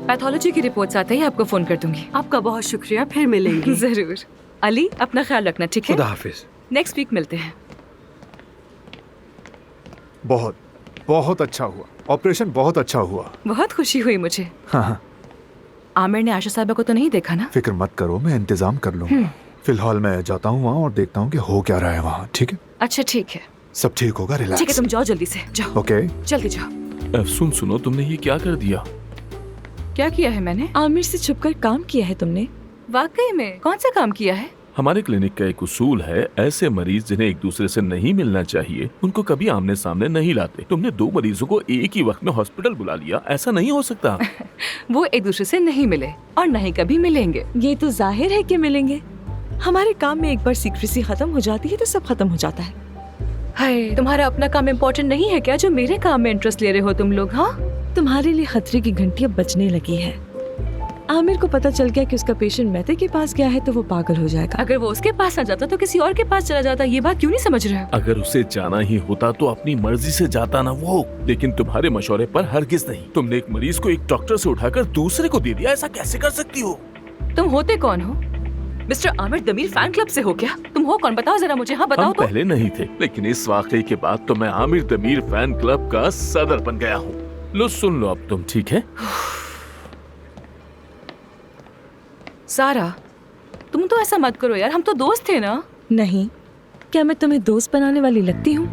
Pathology की reports आते ही आपको फोन कर दूंगी। आपका बहुत शुक्रिया, फिर मिलेंगे। जरूर। अली, अपना ख्याल रखना, ठीक है? खुदा हाफिज। नेक्स्ट वीक मिलते हैं। बहुत बहुत अच्छा हुआ, ऑपरेशन बहुत अच्छा हुआ। बहुत खुशी हुई मुझे। हाँ, आमिर ने आशा साहबा को तो नहीं देखा ना? फिक्र मत करो, मैं इंतजाम कर लूंगा। फिलहाल मैं जाता हूँ वहाँ और देखता हूँ कि हो क्या रहा है वहाँ। ठीक है? अच्छा ठीक है। सब ठीक होगा, रिलैक्स। ठीक है, तुम जाओ जल्दी से, जाओ। ओके। जल्दी जाओ। सुनो, तुमने ये क्या कर दिया? क्या किया है मैंने? आमिर से छुपकर काम किया है तुमने? वाकई में? कौन सा काम किया है? हमारे क्लिनिक का एक उसूल है, ऐसे मरीज जिन्हें एक दूसरे से नहीं मिलना चाहिए उनको कभी आमने सामने नहीं लाते। तुमने 2 मरीजों को एक ही वक्त में हॉस्पिटल बुला लिया, ऐसा नहीं हो सकता। वो एक दूसरे से नहीं मिले और नहीं कभी मिलेंगे। ये तो जाहिर है कि मिलेंगे। हमारे काम में एक बार सीक्रेसी खत्म हो जाती है तो सब खत्म हो जाता है। हाय, तुम्हारा अपना काम इम्पोर्टेंट नहीं है क्या, जो मेरे काम में इंटरेस्ट ले रहे हो तुम लोग? हाँ, तुम्हारे लिए खतरे की घंटी अब बजने लगी है। आमिर को पता चल गया कि उसका पेशेंट मेहते के पास गया है तो वो पागल हो जाएगा। अगर वो उसके पास न जाता तो किसी और के पास चला जाता। ये बात क्यों नहीं समझ रहे हो? अगर उसे जाना ही होता तो अपनी मर्जी से जाता ना वो, लेकिन तुम्हारे मशवरे पर हरगिज नहीं। तुमने एक मरीज को एक डॉक्टर से उठाकर दूसरे को दे दिया, ऐसा कैसे कर सकती हो? तुम होते कौन हो? Mister Aamir Damir fan club से हो क्या? तुम हो कौन, बताओ जरा मुझे। हाँ बताओ। हम तो पहले नहीं थे, लेकिन इस वाकये के बाद तो मैं आमिर दमीर फैन क्लब का सदर बन गया हूँ। लो सुन लो अब तुम, ठीक है? सारा, तुम तो ऐसा मत करो यार, हम तो दोस्त थे ना। नहीं, क्या मैं तुम्हें दोस्त बनाने वाली लगती हूँ?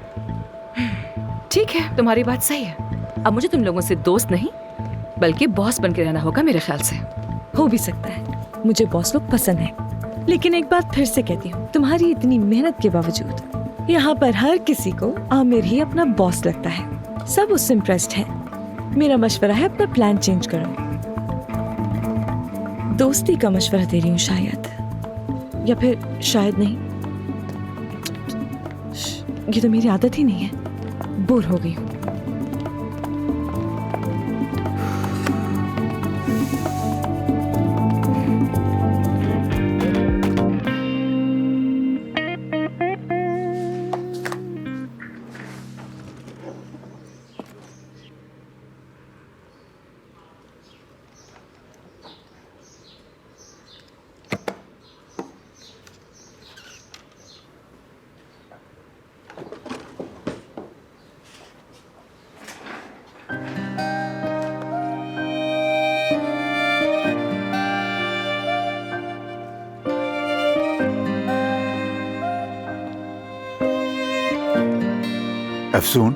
ठीक है, तुम्हारी बात सही है। अब मुझे तुम लोगों से दोस्त नहीं बल्कि बॉस बन के रहना होगा मेरे ख्याल से। हो भी सकता है, मुझे बॉस लोग पसंद है। लेकिन एक बात फिर से कहती हूँ, तुम्हारी इतनी मेहनत के बावजूद यहाँ पर हर किसी को आमिर ही अपना बॉस लगता है। सब उससे इम्प्रेस्ड है। मेरा मशवरा है अपना प्लान चेंज करो। दोस्ती का मशवरा दे रही हूँ शायद, या फिर शायद नहीं। ये तो मेरी आदत ही नहीं है, बोर हो गई हूँ। अफसून।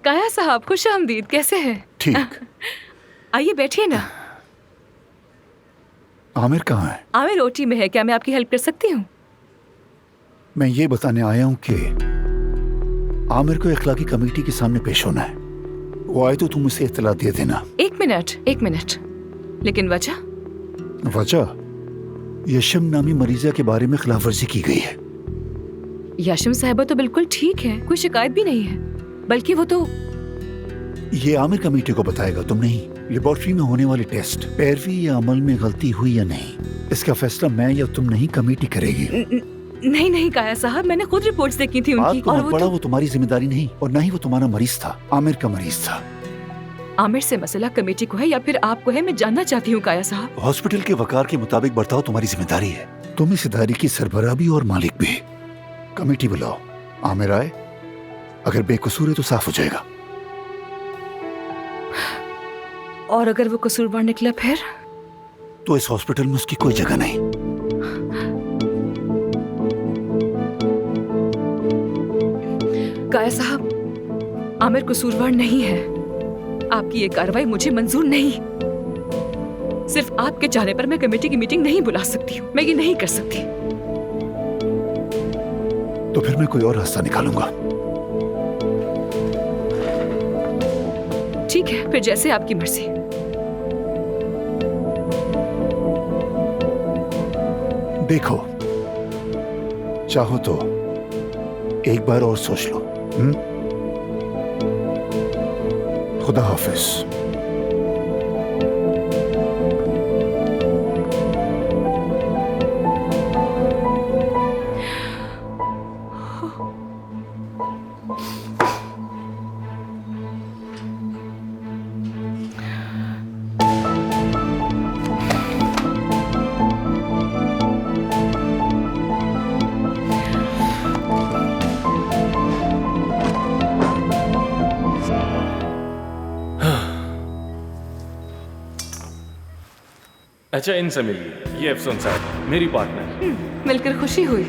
काया साहब, खुश आमदीद, कैसे हैं? ठीक। आइए बैठिए ना। आमिर कहाँ है? आमिर ओटी में है, क्या मैं आपकी हेल्प कर सकती हूँ? मैं ये बताने आया हूँ कि आमिर को इखलाकी कमेटी के सामने पेश होना है। वो आए तो तुम उसे इत्तला दे देना। एक मिनट, लेकिन वजह? वजह यशम नामी मरीजा के बारे में खिलाफ वर्जी की गई है। याशिम साहबा तो बिल्कुल ठीक है, कोई शिकायत भी नहीं है। बल्कि वो तो ये आमिर कमेटी को बताएगा, तुम नहीं। लेबोरेटरी में होने वाले टेस्ट, पैरवी या अमल में गलती हुई या नहीं, इसका फैसला मैं या तुम नहीं, कमेटी करेगी। नहीं काया साहब, मैंने खुद रिपोर्ट्स देखी थी उनकी। और वो तुम्हारी जिम्मेदारी नहीं, और ना ही वो तुम्हारा मरीज था, आमिर का मरीज था। आमिर से मसला कमेटी को है या फिर आपको है, मैं जानना चाहती हूँ काया साहब। हॉस्पिटल के वकार के मुताबिक बर्ताव तुम्हारी जिम्मेदारी है। तुम इस इदारे की सरबराह भी और मालिक भी। कमेटी बुलाओ, आमिर आए, अगर बेकसूर है तो साफ हो जाएगा। और अगर वो कसूरवार निकला फिर? तो इस हॉस्पिटल में उसकी कोई जगह नहीं। काया साहब, आमिर कसूरवार नहीं है। आपकी ये कार्रवाई मुझे मंजूर नहीं। सिर्फ आपके चाहने पर मैं कमेटी की मीटिंग नहीं बुला सकती हूँ, मैं ये नहीं कर सकती। तो फिर मैं कोई और रास्ता निकालूंगा। ठीक है, फिर जैसे आपकी मर्जी। देखो, चाहो तो एक बार और सोच लो। खुदा हाफिज। अच्छा, इनसे मिलिए। ये अफसन साहब, मेरी पार्टनर। मिलकर खुशी हुई।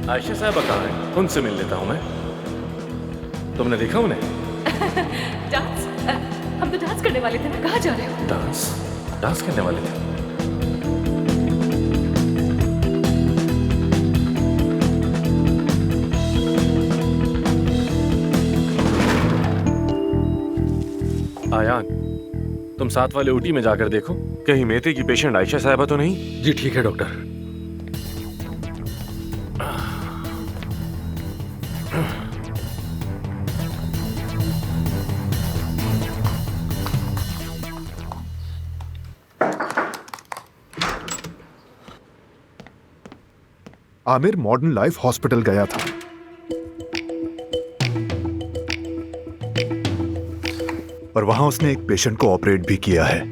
आयशा साहब कहाँ हैं? उनसे मिल लेता हूँ मैं। तुमने देखा उन्हें? डांस? हम तो डांस करने वाले थे ना, कहाँ जा रहे हो? डांस? डांस करने वाले थे? आयान, तुम साथ वाले ऊटी में जाकर देखो, कहीं मेते की पेशेंट आयशा साहबा तो नहीं? जी ठीक है doctor. Aamir modern life hospital गया था और वहां उसने एक पेशेंट को ऑपरेट भी किया है।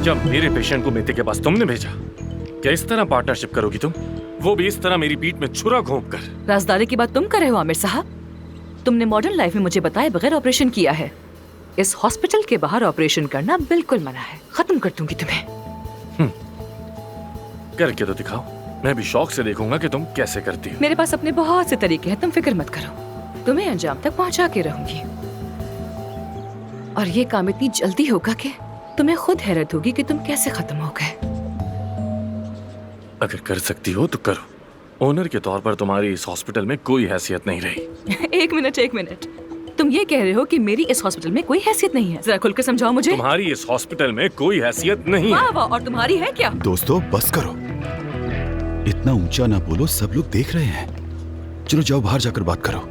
जब मेरे पेशेंट को मेते के पास तुमने भेजा, क्या इस तरह पार्टनरशिप करोगी तुम? वो भी इस तरह मेरी पीठ में छुरा घोंप कर। राजदारी की बात तुम कर रहे हो आमिर साहब? तुमने मॉडर्न लाइफ में मुझे बताए बगैर ऑपरेशन किया है। इस हॉस्पिटल के बाहर ऑपरेशन करना बिल्कुल मना है। खत्म कर दूंगी तुम्हें। करके तो दिखाओ, मैं भी शौक से देखूंगा कि तुम कैसे करती हो। मेरे पास अपने बहुत से तरीके हैं, तुम फिक्र मत करो। तुम्हें अंजाम तक पहुंचा के रहूंगी। और ये काम इतनी जल्दी होगा कि तुम्हें खुद हैरत होगी कि तुम कैसे खत्म हो गए। अगर कर सकती हो तो करो। ओनर के तौर पर तुम्हारी इस हॉस्पिटल में कोई हैसियत नहीं रही। एक मिनट, तुम ये कह रहे हो कि मेरी इस हॉस्पिटल में कोई हैसियत नहीं है? जरा खुलकर समझाओ मुझे। तुम्हारी इस हॉस्पिटल में कोई हैसियत नहीं है। वाह वाह, और तुम्हारी है क्या? दोस्तों बस करो, इतना ऊंचा ना बोलो, सब लोग देख रहे हैं। चलो जाओ बाहर जाकर बात करो।